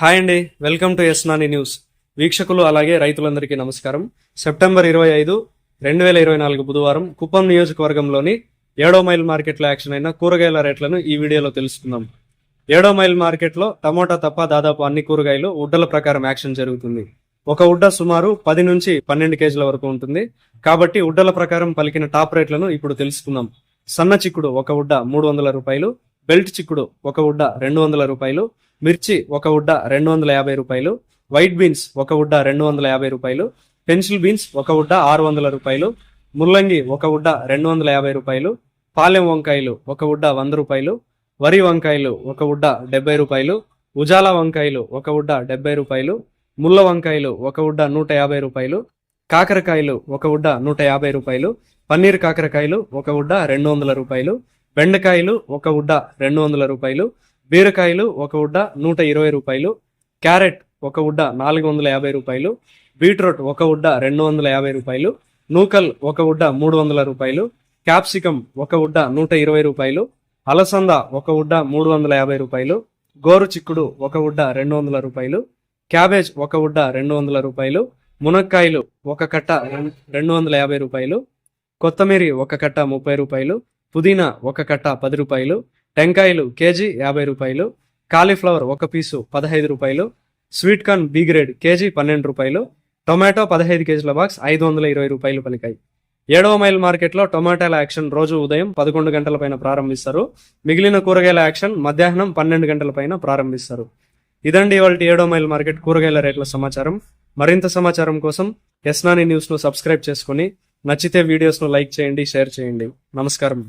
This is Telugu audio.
హాయ్ అండి, వెల్కమ్ టు ఎస్నాని న్యూస్. వీక్షకులు అలాగే రైతులందరికీ నమస్కారం. సెప్టెంబర్ 25, 2024 బుధవారం కుప్పం నియోజకవర్గంలోని 7వ మైల్ మార్కెట్లో యాక్షన్ అయిన కూరగాయల రేట్లను ఈ వీడియోలో తెలుసుకుందాం. 7వ మైల్ మార్కెట్లో టమోటా తప్ప దాదాపు అన్ని కూరగాయలు ఉడ్డల ప్రకారం యాక్షన్ జరుగుతుంది. ఒక ఉడ్డ సుమారు 10 నుంచి 12 కేజీల వరకు ఉంటుంది. కాబట్టి ఉడ్డల ప్రకారం పలికిన టాప్ రేట్లను ఇప్పుడు తెలుసుకుందాం. సన్న చిక్కుడు ఒక ఉడ్డ 300 రూపాయలు, బెల్ట్ చిక్కుడు ఒక ఉడ్డ 200 రూపాయలు, మిర్చి ఒక ఉడ్డ 250 రూపాయలు, వైట్ బీన్స్ ఒక ఉడ్డ 250 రూపాయలు, పెన్సిల్ బీన్స్ ఒక ఉడ్డ 600 రూపాయలు, ముల్లంగి ఒక ఉడ్డ 250 రూపాయలు, పాలెం వంకాయలు ఒక ఉడ్డ 100 రూపాయలు, వరి వంకాయలు ఒక ఉడ్డ 70 రూపాయలు, ఉజాలా వంకాయలు ఒక ఉడ్డ 70 రూపాయలు, ముల్ల వంకాయలు ఒక ఉడ్డ 150 రూపాయలు, కాకరకాయలు ఒక ఉడ్డ 150 రూపాయలు, పన్నీర్ కాకరకాయలు ఒక ఉడ్డ 200 రూపాయలు, బెండకాయలు ఒక ఉడ్డ 200 రూపాయలు, బీరకాయలు ఒక ఉడ్డ 120 రూపాయలు, క్యారెట్ ఒక ఉడ్డ 450 రూపాయలు, బీట్రూట్ ఒక ఉడ్డ 250 రూపాయలు, నూకల్ ఒక ఉడ్డ 300 రూపాయలు, క్యాప్సికం ఒక ఉడ్డ 120 రూపాయలు, అలసంద ఒక ఉడ్డ 350 రూపాయలు, గోరు చిక్కుడు ఒక ఉడ్డ 200 రూపాయలు, క్యాబేజ్ ఒక ఉడ్డ 200 రూపాయలు, మునక్కాయలు ఒక కట్ట 250 రూపాయలు, కొత్తమీరి ఒక కట్ట 30 రూపాయలు, పుదీనా ఒక కట్ట 10 రూపాయలు, టెంకాయలు కేజీ 50 రూపాయలు, కాలీఫ్లవర్ ఒక పీసు 15 రూపాయలు, sweet corn B grade KG 12 రూపాయలు, టొమాటో 15 కేజీల బాక్స్ 520 రూపాయలు పలికాయి. 7వ మైల్ మార్కెట్లో టొమాటోల యాక్షన్ రోజు ఉదయం 11 గంటల పైన ప్రారంభిస్తారు. మిగిలిన కూరగాయల యాక్షన్ మధ్యాహ్నం 12 గంటల పైన ప్రారంభిస్తారు. ఇదండి ఇవాళ 7వ మైల్ మార్కెట్ కూరగాయల రేట్ల సమాచారం. మరింత సమాచారం కోసం ఎస్నాని న్యూస్ ను సబ్స్క్రైబ్ చేసుకుని నచ్చితే వీడియోస్ ను లైక్ చేయండి, షేర్ చేయండి. నమస్కారం.